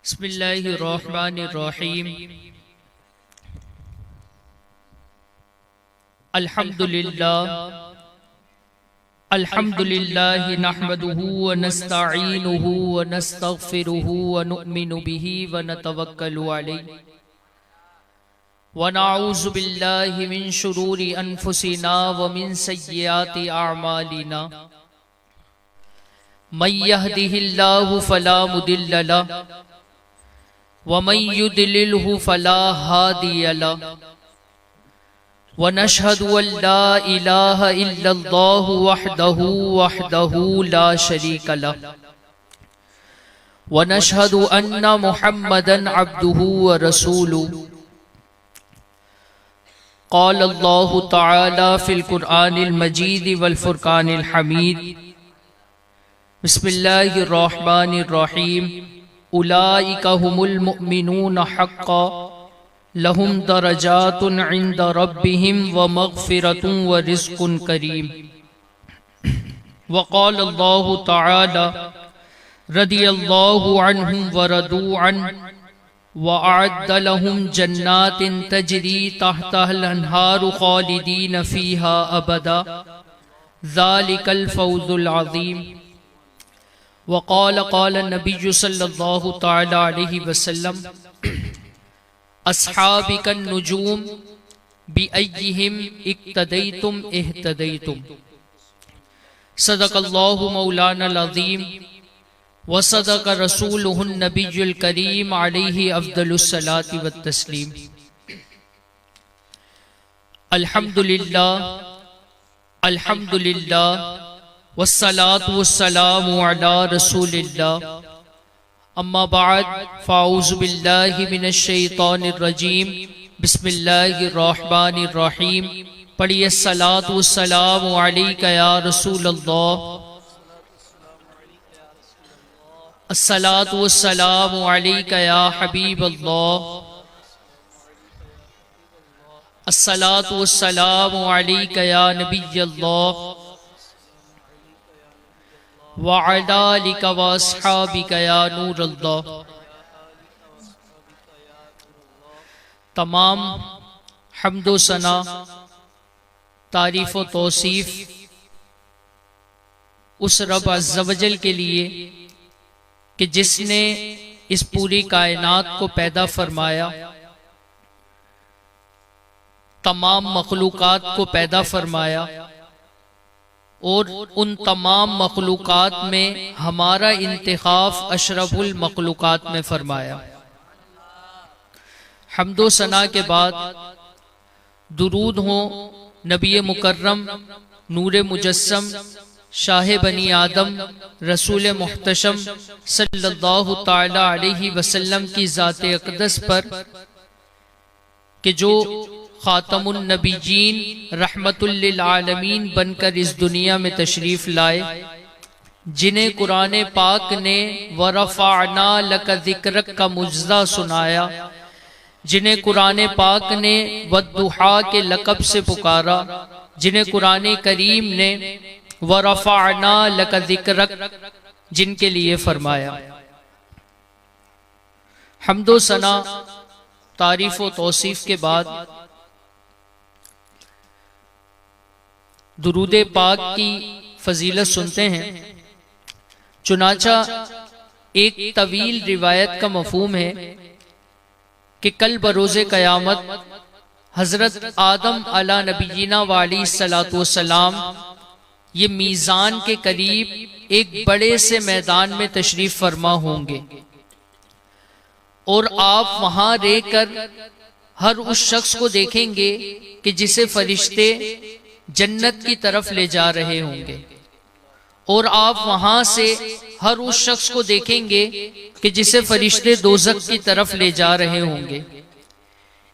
बिस्मिल्लाहिर्रहमानिर्रहीम। अल्हम्दुलिल्लाह नहमदुहु व नस्तईनुहु व नस्तगफिरुहु व नु'मिनु बिही व नतवक्कलु अलैहि व नऊज़ु बिल्लाहि मिन शुरूरि अनफुसिना व मिन सय्यिआति अअमालिना। मन यहदिहिल्लाहु फला मुदिल्ल लहु व मन युद्लिलहु फला हादिय लहु व नशहदु अल्ला इलाहा इल्लल्लाहु वहदहु ला शरीका लहु व नशहदु अन्ना मुहम्मदन अब्दुहु व रसूलुहु। क़ाल अल्लाहु तआला फ़िल क़ुरआनिल मजीद वल फ़ुरक़ानिल हमीद। बिस्मिल्लाहिर्रहमानिर्रहीम। उलाइका हुमुल मुमिनून हक़्क़न लहुम दरजातुन इंद रब्बिहिम व मग़फ़िरतुन व रिज़्क़ुन करीम। व क़ाल अल्लाहु तआला रदियल्लाहु अन्हुम व रदू अन्हु व अअद्द लहुम जन्नातिन तजरी तहतहल अन्हारु ख़ालिदीन फ़ीहा अबदा ज़ालिकल फ़ौज़ुल अज़ीम। वक़ाल क़ाल नबी सल्लल्लाहु तआला अलैहि वसल्लम अस्हाबिकन नुजूम बिअय्यिहिम इक्तदैतुम इह्तदैतुम। सदक़ल्लाहु मौलानल अज़ीम व सदक़ रसूलुहुन नबियुल करीम अलैहि अफ़्ज़लुस सलाति वत तस्लीम। अल्हम्दुलिल्लाह अल्हम्दुलिल्लाह वस्सलातु वस्सलामु अला रसूलिल्लाह। अम्मा बाद फ़ाऊज़ु बिल्लाहि मिनश शैतानिर रजीम। बिस्मिल्लाहिर्रहमानिर्रहीम। पढ़िए सलातु वस्सलामु अलैका या रसूलल्लाह। अस्सलातु वस्सलामु अलैका या हबीबल्लाह। अस्सलातु वस्सलामु अलैका या नबियल्लाह व अला आलिका व अस्हाबिका या नूरल्लाह। तमाम हम्दो सना, तारीफ़ व तौसीफ़ उस रब अज़्ज़ व जल के लिए कि जिसने इस पूरी कायनात को पैदा फरमाया, तमाम मखलूकात को पैदा फरमाया और उन तमाम मखलूकात में हमारा इंतिखाब अशरफुल मखलूकात में फरमाया। हम्दो सना के बाद दुरूद हो नबी मुकर्रम नूर मुजस्सम शाह बनी आदम रसूल मुहतशम सल्लल्लाहु ताला अलैहि वसल्लम की ज़ात अक़दस पर कि जो ख़ातमुन नबीयीन रहमतुल लिल आलमीन बनकर इस दुनिया में तशरीफ़ लाए, जिन्हें कुरान पाक ने वरफ़अना लका ज़िक्रक का मुजज़ा सुनाया, जिन्हें कुरान पाक ने वद्दुहा के लक़ब से पुकारा, जिन्हें कुरान करीम ने वरफ़अना लका ज़िक्रक जिनके लिए फरमाया। हम्दो सना, तारीफ़ व तौसीफ़ के बाद दुरूद पाक की फजीलत सुनते हैं। चुनाचा एक तवील रिवायत का मफ़हूम है कि कल बरोज़े क़यामत हज़रत आदम अला नबीना वाली सलातु वस्सलाम ये मीज़ान के करीब एक बड़े से मैदान में तशरीफ़ फरमा होंगे और आप वहां रहकर हर उस शख्स को देखेंगे कि जिसे फरिश्ते जन्नत की तरफ ले जा रहे होंगे और आप वहां से हर उस शख्स को देखेंगे कि जिसे फरिश्ते दोज़ख की तरफ ले जा रहे होंगे।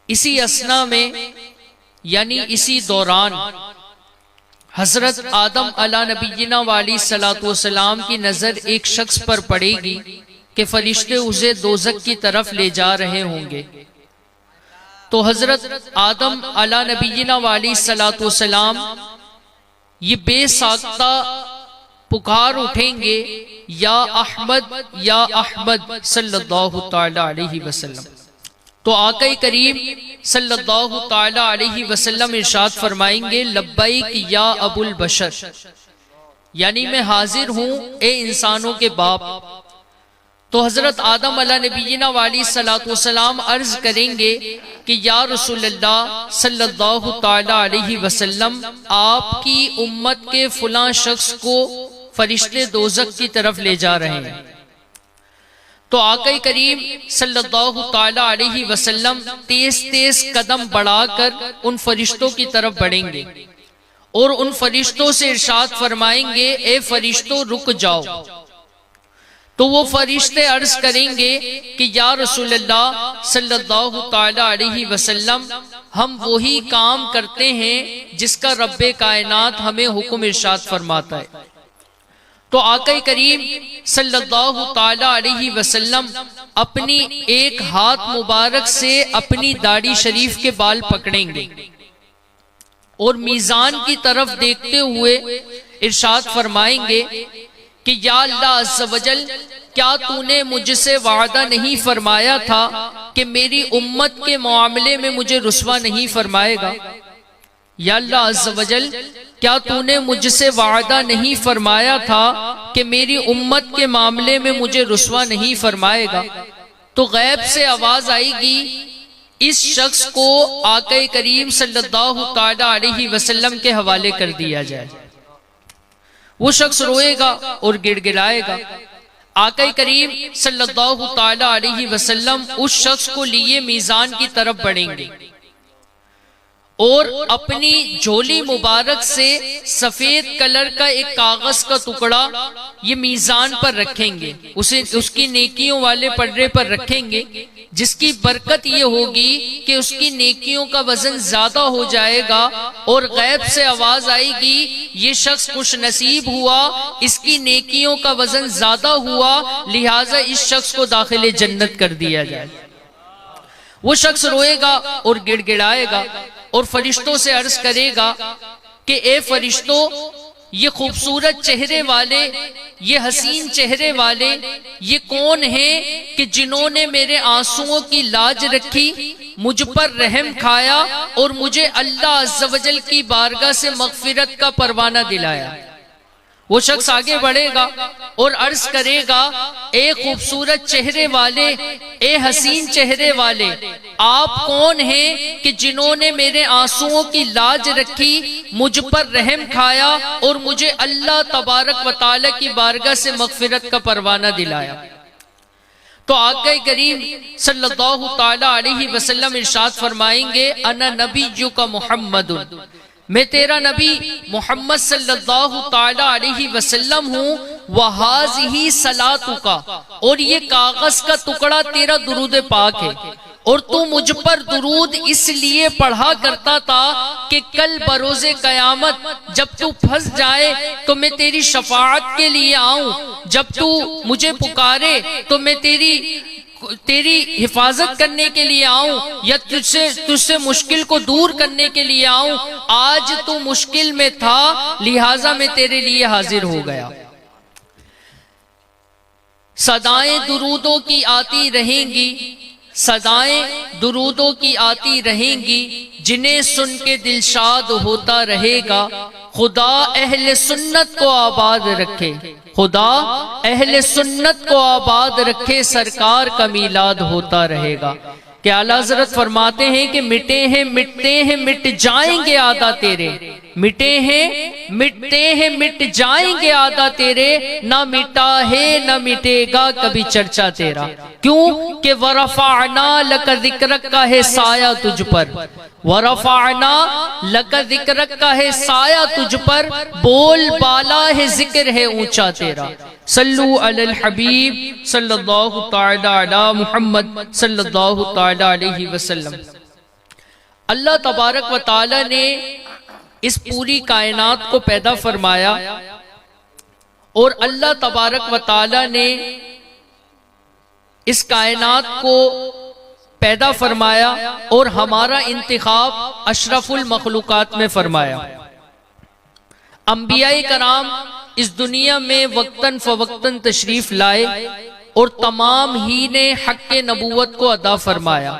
इसी असना में यानी इसी दौरान हजरत आदम अला नबीना वाली सलातु वस्सलाम की नजर एक शख्स पर पड़ेगी कि फरिश्ते उसे दोज़ख की तरफ ले जा रहे होंगे। तो हजरत आदम अला नबीना वाली सलातु वस्सलाम ये बेसाख्ता पुकार उठेंगे या अहमद सल्लल्लाहु ताला अलैहि वसल्लम, तो आका करीम सल्लल्लाहु ताला अलैहि वसल्लम इरशाद फरमाएंगे लब्बैक या अबुल बशर, यानी मैं हाजिर हूं ए इंसानों के बाप। तो हजरत आदम अला नबीना वाली सलातु वसलाम अर्ज करेंगे कि या रसूलल्लाह सल्लल्लाहु ताला अलैहि वसल्लम, आपकी उम्मत के फलां शख्स को फरिश्ते दोज़ख की तरफ ले जा रहे हैं। तो आका करीम सल्लल्लाहु ताला अलैहि वसल्लम तेज तेज कदम बढ़ाकर उन फरिश्तों की तरफ बढ़ेंगे और उन फरिश्तों से इरशाद फरमाएंगे ए फरिश्तों रुक जाओ। तो वो फरिश्ते अर्ज करेंगे कि या रसूलल्लाह सल्लल्लाहु ताला अलैहि वसल्लम, हम वही काम करते हैं जिसका रब्बे कायनात हमें हुक्म इरशाद फरमाता है। तो आका करीम सल्लल्लाहु ताला अलैहि वसल्लम अपनी एक हाथ मुबारक से अपनी दाढ़ी शरीफ के बाल पकड़ेंगे और मीजान की तरफ देखते हुए इरशाद फरमाएंगे कि या अल्लाह अज़्ज़ वजल, क्या तूने मुझसे वादा नहीं फरमाया था कि मेरी उम्मत के मामले में मुझे रुस्वा नहीं फरमाएगा? या अल्लाह अज़्ज़ वजल, क्या तूने मुझसे वादा नहीं फरमाया था कि मेरी उम्मत के मामले में मुझे रुस्वा नहीं फरमाएगा? तो गैब से आवाज आएगी, इस शख्स को आका करीम सल्लल्लाहु ताला अलैहि वसल्लम के हवाले कर दिया जाए। वो शख्स रोएगा और गिड़गिड़ाएगा। आका करीम सल्लल्लाहु ताला अलैहि वसल्लम उस शख्स को लिए मीजान की तरफ बढ़ेंगे और अपनी झोली मुबारक से सफेद कलर का एक कागज का टुकड़ा ये मीजान पर रखेंगे, उसे उसकी नेकियों वाले पर्रे पर रखेंगे, जिसकी बरकत ये होगी कि उसकी नेकियों का वजन ज्यादा हो जाएगा और गैब से आवाज आएगी, ये शख्स खुश नसीब हुआ, इसकी नेकियों का वजन ज्यादा हुआ, लिहाजा इस शख्स को दाखिले जन्नत कर दिया जाए। वो शख्स रोएगा और गिड़गिड़ाएगा और फरिश्तों से अर्ज करेगा कि ए फरिश्तों, ये खूबसूरत चेहरे वाले, ये हसीन चेहरे वाले, ये कौन हैं कि जिन्होंने मेरे आंसुओं की लाज रखी, मुझ पर रहम खाया और मुझे अल्लाह अज़्ज़ वजल की बारगाह से मग़फ़िरत का परवाना दिलाया। वो शख्स आगे बढ़ेगा और अर्ज करेगा, ए खूबसूरत चेहरे वाले, ए हसीन चेहरे वाले, आप कौन हैं कि जिन्होंने मेरे आंसुओं की लाज रखी, मुझ पर रहम खाया और मुझे अल्लाह तबारक व तआला की बारगाह से मग़फ़िरत का परवाना दिलाया। तो आका करीम सल्लल्लाहु ताला अलैहि वसल्लम इरशाद फरमाएंगे, अना नबियुका मुहम्मदुन, मैं तेरा नबी मोहम्मद सल्लल्लाहु ताला अलैहि वसल्लम हूँ, वहाज़िही सलातुका, और ये कागज का टुकड़ा तेरा दुरूद पाक है, और तू मुझ पर दुरूद इसलिए पढ़ा करता था कि कल बरोज़े क़यामत जब तू फंस जाए तो मैं तेरी शफाअत के लिए आऊं, जब तू मुझे पुकारे तो मैं तेरी हिफाजत करने के लिए आऊं, या तुझसे मुश्किल को दूर करने के लिए आऊं। आज तू मुश्किल में था, लिहाजा मैं तेरे लिए हाजिर हो गया। सदाएं दुरूदों की आती रहेंगी, सदाएं दुरूदों की आती रहेंगी, जिन्हें सुन के दिलशाद होता रहेगा। खुदा अहले सुन्नत को आबाद रखे, खुदा अहले सुन्नत को आबाद रखे, सरकार का मीलाद होता रहेगा। कि आला हज़रत फरमाते हैं कि मिटे हैं मिटते हैं मिट जाएंगे आदा तेरे, मिटे हैं मिटते हैं मिट जाएंगे आदा तेरे, ना मिटा है ना मिटेगा कभी चर्चा तेरा। क्यों कि वरफ़अना लक ज़िक्रक का है साया तुझ पर, वरफ़अना लक ज़िक्रक का है साया तुझ पर, बोल बाला है जिक्र है ऊंचा तेरा। सल्लु अलल हबीब सल्लल्लाहु ताला अला मुहम्मद सल्लल्लाहु ताला अलैहि वसल्लम। अल्लाह तबारक व ताला ने इस पूरी कायनात को पैदा फरमाया और अल्लाह तबारक व ताला ने इस कायनात को पैदा फरमाया और हमारा इंतिखाब अशरफुल मखलूकात में फरमाया। अंबियाए कराम इस दुनिया में वक्तन फवक्तन तशरीफ लाए और तमाम ही ने हक़ नबूवत को अदा फरमाया,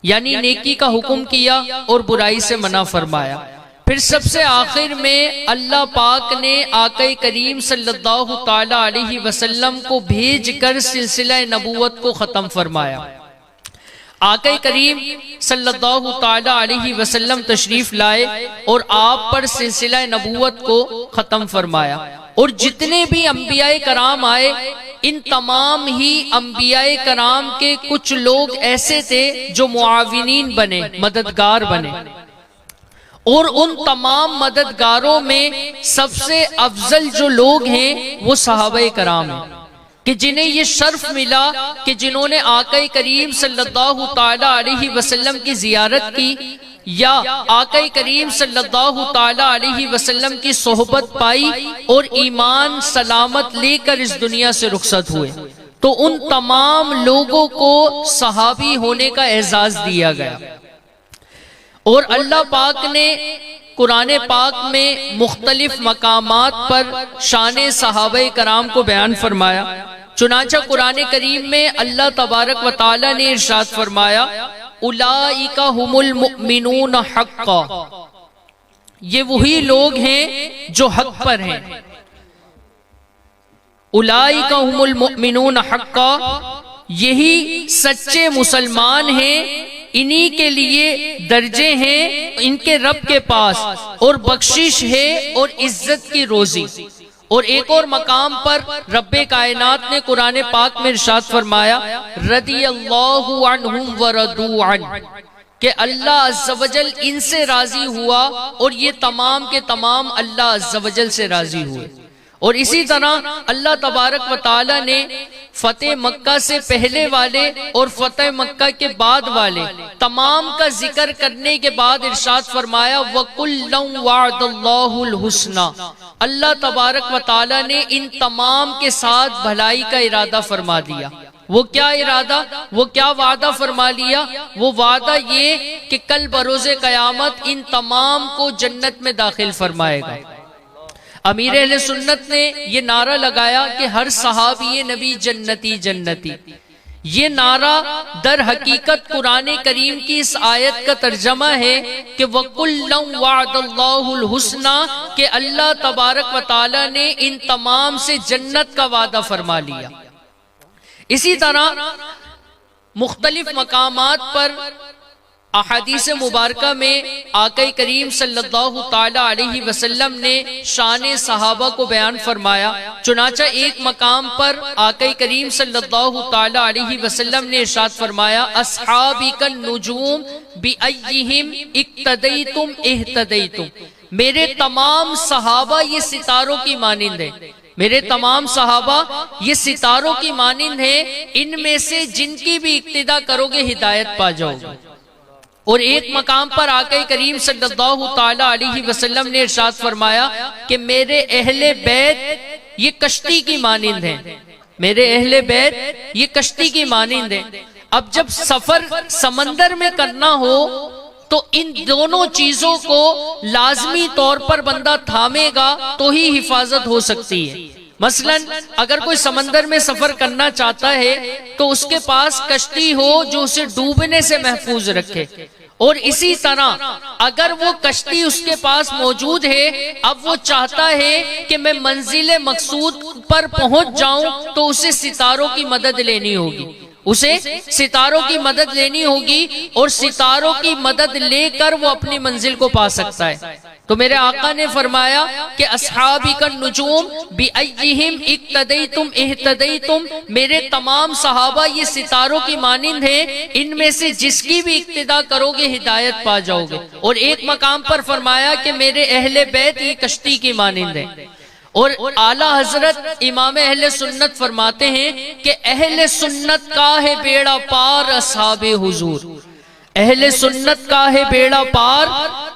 यानी नेकी का हुक्म किया और बुराई से मना फरमाया। फिर सबसे आखिर में अल्लाह पाक ने आक़ा करीम सल्लल्लाहु ताला अलैहि वसल्लम को भेज कर सिलसिला नबूवत को ख़त्म फरमाया। आक़ा करीम सल्लल्लाहु ताला अलैहि वसल्लम तशरीफ लाए और आप पर सिलसिला नबूवत को ख़त्म फरमाया। और जितने भी अंबियाए कराम आए, इन तमाम ही अंबियाए कराम के कुछ लोग ऐसे थे जो मुआविनीन बने, मददगार बने, और उन तमाम मददगारों में सबसे अफजल जो लोग हैं वो सहाबाए कराम हैं, कि जिन्हें ये शर्फ मिला कि जिन्होंने आक़ा करीम सल्लल्लाहु ताला अलैहि वसल्लम की जियारत की या आक़ा करीम सल्लल्लाहु ताला अलैहि वसल्लम की सोहबत पाई और ईमान सलामत लेकर इस दुनिया से रुखसत हुए, तो उन तमाम लोगों को सहाबी होने का एजाज दिया गया। और अल्लाह पाक ने कुरान पाक में मुख्तलिफ मकामात पर शान सहाबा कराम को बयान फरमाया। चुनांचा कुरान करीम में अल्लाह तबारक व तआला ने इरशाद फरमाया, उलाइका हुमुल मुमिनून हक्का, ये वही लोग हैं जो हक पर हैं। उलाइका हुमुल मुमिनून हक्का, यही सच्चे मुसलमान हैं, इन्हीं के लिए दर्जे हैं इनके रब के पास, और बख्शिश है और इज्जत की रोजी। और एक और मकाम पर रब्बे कायनात ने कुरान पाक में इरशाद फरमाया, रदियल्लाहु अन्हुम व रदू अन, कि अल्लाह अज़्ज़ वजल इनसे राजी हुआ और ये तमाम के तमाम अल्लाह अज़्ज़ वजल से राजी हुए। और इसी तरह अल्लाह तबारक व तआला ने फतेह मक्का से पहले वाले और फतेह मक्का के बाद वाले तमाम का जिक्र करने के बाद इरशाद फरमाया, वकुल्लम वअदल्लाहुल हुस्ना, अल्लाह तबारक व तआला ने इन तमाम के साथ भलाई का इरादा फरमा दिया। वो क्या इरादा, वो क्या वादा फरमा लिया? वो वादा ये कि कल बरोज़े क़यामत इन तमाम को जन्नत में दाखिल फरमाएगा। अमीर अहले सुन्नत ने ये नारा लगाया कि हर सहाबी नबी जन्नती जन्नती। ये नारा दर हकीकत कुरान करीम की इस आयत का तर्जमा है कि वकुल्लम वअदल्लाहुल हुस्ना, कि अल्लाह तबारक व तआला ने इन तमाम से जन्नत का वादा फरमा लिया। इसी तरह मुख्तलिफ मकामात पर अहादीस मुबारका में आक़ा करीम सल्लल्लाहु ताला अलैहि वसल्लम ने शान सहाबा को बयान फरमाया। चुनाचा एक मकाम पर आक़ा करीम सल्लल्लाहु ताला अलैहि वसल्लम ने इरशाद फरमाया, अस्हाबिकन नुजूम बिअय्यिहिम इक्तदैतुम इह्तदैतुम, मेरे तमाम सहाबा ये सितारों की मानिंद है, मेरे तमाम सहाबा ये सितारों की मानिंद है, इनमें से जिनकी भी इक्तिदा करोगे हिदायत पा जाओगे। और एक मकाम पर आक़ा करीम सल्लल्लाहु ताला अलैहि वसल्लम ने इरशाद फरमाया कि मेरे अहले बैत ये कश्ती की मानिंद हैं, मेरे अहले बैत ये कश्ती की मानिंद हैं। अब जब सफर समंदर में करना हो तो इन दोनों चीजों को लाजमी तौर पर बंदा थामेगा तो ही हिफाजत हो सकती है। मसलन अगर कोई समंदर में सफर करना चाहता है तो उसके पास कश्ती हो जो उसे डूबने से महफूज रखे, और इसी तरह अगर वो कश्ती उसके पास मौजूद है, अब वो चाहता है कि मैं मंजिल मकसूद पर पहुंच जाऊं, तो उसे सितारों की मदद लेनी होगी, उसे सितारों की मदद लेनी होगी, और सितारों की मदद लेकर वो अपनी मंजिल को पा सकता है। तो मेरे आका ने फरमाया कि अस्हाबिकन नुजूम बिअय्यिहिम इक्तदैतुम इह्तदैतुम, मेरे तमाम सहाबा ये सितारों की मानिंद हैं, इनमें से जिसकी भी इक्तिदा करोगे हिदायत पा जाओगे। और एक मकाम पर फरमाया कि मेरे अहले बैत ये कश्ती की मानिंद है। और आला हजरत इमाम अहले सुन्नत फरमाते हैं कि अहले सुन्नत का है बेड़ा पार असहाबे हुजूर, अहले सुन्नत का है बेड़ा पार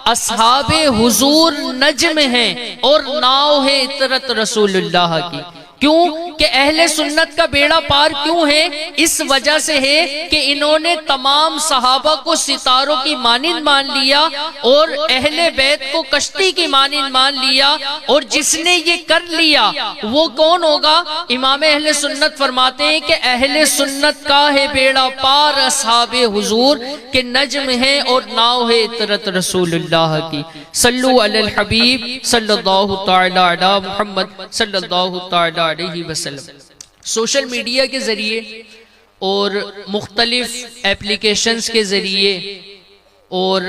असहाबे हुजूर नज्म है और नाव है इतरत रसूलुल्लाह की, क्यों कि अहले सुन्नत का बेड़ा पार क्यों है? इस वजह से है कि इन्होंने तमाम सहाबा को सितारों की मानिंद मान लिया और अहले बैत को कश्ती की मानिंद मान लिया। और जिसने ये कर लिया वो कौन होगा? इमाम अहले सुन्नत फरमाते हैं कि अहले सुन्नत का है बेड़ा पार असहाबे हुजूर के नज्म है और नाव है इतरत रसूलुल्लाह की। सल्लु अलल हबीब सल्लल्लाहु तआला अला मुहम्मद सल्लल्लाहु तआला अलैहि वसल्लम। सोशल मीडिया के जरिए और मुख्तलिफ एप्लीकेशंस के जरिए और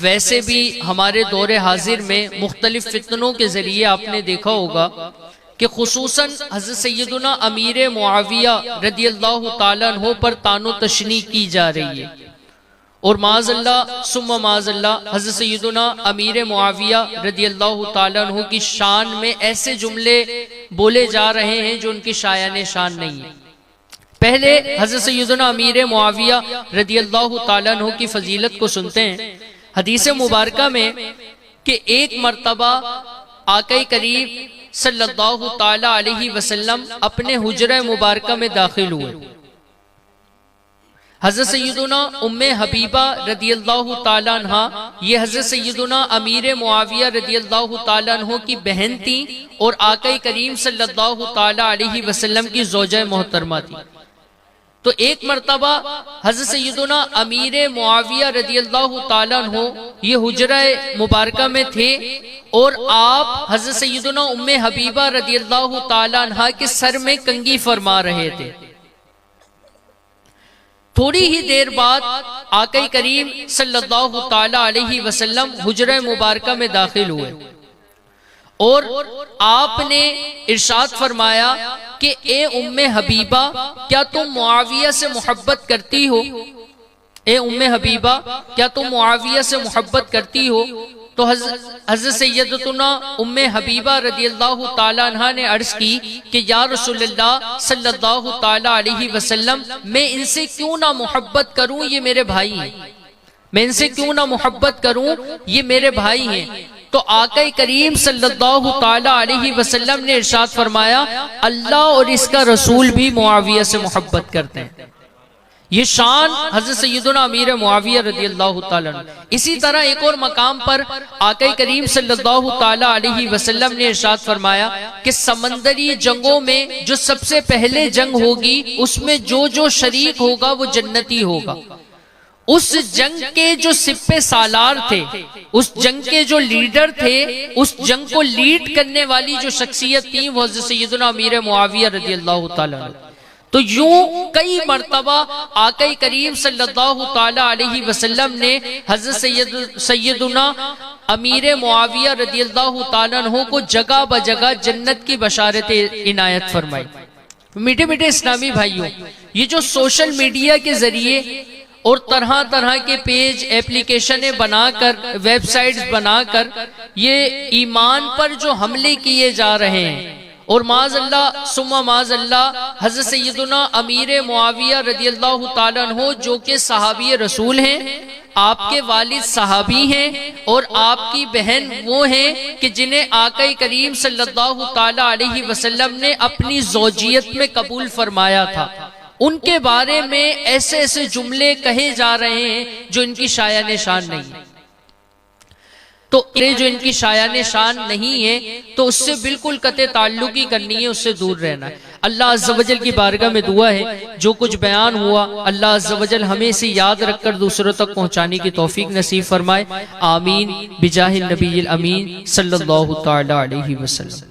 वैसे भी हमारे दौरे हाजिर में मुख्तलिफ फितनों के जरिए आपने देखा होगा कि खुसूसन हज़रत सैयदुना अमीर मुआविया रदियल्लाहु ताला अन्हु पर तानो तशनी की जा रही है। और माज़अल्लाह सुम्मा माज़अल्लाह हज़रत सैयदुना अमीर मुआविया रदियल्लाहु ताला अन्हु की शान में ऐसे जुमले बोले जा रहे हैं जो उनकी शायान शान नहीं है। पहले हज़रत सैयदुना अमीर मुआविया रदियल्लाहु ताला अन्हु की फजीलत को सुनते हैं। हदीस मुबारका में कि एक मर्तबा आक़ा करीम सल्लल्लाहु ताला अलैहि वसल्लम अपने हुजरा मुबारका में दाखिल हुए। हज़रत सैयदुना उम्मे हबीबा रदियल्लाहु ताला अन्हा ये हज़रत सैयदुना अमीर मुआविया रदियल्लाहु ताला अन्हु की बहन थी और आक़ा करीम सल्लल्लाहु ताला अलैहि वसल्लम की ज़ौजा मोहतरमा थी। तो एक मर्तबा हज़रत सैयदुना अमीर मुआविया रदियल्लाहु ताला अन्हु ये हुजरा मुबारका में थे और आप हज़रत सैयदुना उम्मे हबीबा रदियल्लाहु ताला अन्हा के सर में कंघी फरमा रहे थे। थोड़ी ही देर बाद आक़ा करीम सल्लल्लाहु ताला अलैहि वसल्लम हुजरा मुबारका में दाखिल हुए और आपने इरशाद फरमाया कि ए उम्मे हबीबा क्या तुम मुआविया से मोहब्बत करती हो? ए उम्मे हबीबा क्या तुम मुआविया से मोहब्बत करती हो? तो हज़रत सैयदतुना उम्मे हबीबा रदियल्लाहु ताला अन्हा ने अर्ज की कि या रसूलल्लाह सल्लल्लाहु ताला अलैहि वसल्लम मैं इनसे क्यों ना मोहब्बत करूं, ये मेरे भाई हैं। मैं इनसे क्यों ना मोहब्बत करूं, ये मेरे भाई हैं। तो आक़ा करीम सल्लल्लाहु ताला अलैहि वसल्लम ने इरशाद फरमाया अल्लाह और इसका रसूल भी मुआविया से मोहब्बत करते हैं। ये शान हज़रत सैयदुना अमीर मुआविया रदियल्लाहु ताला अन्हु। इसी तरह एक और मकाम पर आक़ा करीम सल्लल्लाहु ताला अलैहि वसल्लम ने इरशाद फरमाया कि समंदरी जंगों में जो सबसे पहले जंग होगी उसमें जो जो शरीक होगा वो जन्नती होगा। उस जंग के जो सिप्पे सालार थे, उस जंग के जो लीडर थे, उस जंग को लीड करने वाली जो शख्सियत थी वो हज़रत सैयदुना अमीर मुआविया रदियल्लाहु ताला अन्हु। तो यूं कई मर्तबा आक़ा करीम सल्लल्लाहु ताला अलैहि वसल्लम ने हज़रत सैयदुना अमीर मुआविया रदियल्लाहु ताला अन्हु को जगह ब जगह जन्नत की बशारत इनायत फरमाई। मीठे मीठे इस्लामी भाइयों, ये जो सोशल मीडिया के जरिए और तरह तरह के पेज एप्लीकेशनें बनाकर वेबसाइट्स बनाकर ये ईमान पर जो हमले किए जा रहे हैं और माज़अल्लाह सुम्मा माज़अल्लाह हज़रत सैयदुना अमीर मुआविया रदियल्लाहु ताला अन्हु जो कि सहाबी रसूल हैं, आपके वालिद सहाबी हैं और आपकी बहन वो हैं कि जिन्हें आक़ा करीम सल्लल्लाहु ताला अलैहि वसल्लम ने अपनी ज़ौजियत में कबूल फरमाया था, उनके बारे में ऐसे ऐसे जुमले कहे जा रहे हैं जो इनकी शायान शान नहीं है। तो ये जो इनकी शायान शान नहीं है तो उससे बिल्कुल कते ताल्लुक ही करनी है, उससे दूर रहना है। अल्लाह अज़्ज़ व जल की बारगाह में दुआ है जो कुछ बयान हुआ अल्लाह अज़्ज़ व जल हमें इसे याद रखकर दूसरों तक पहुंचाने की तौफीक नसीब फरमाए। आमीन बिजाहिल नबील अमीन सल्लल्लाहु तआला अलैहि वसल्लम।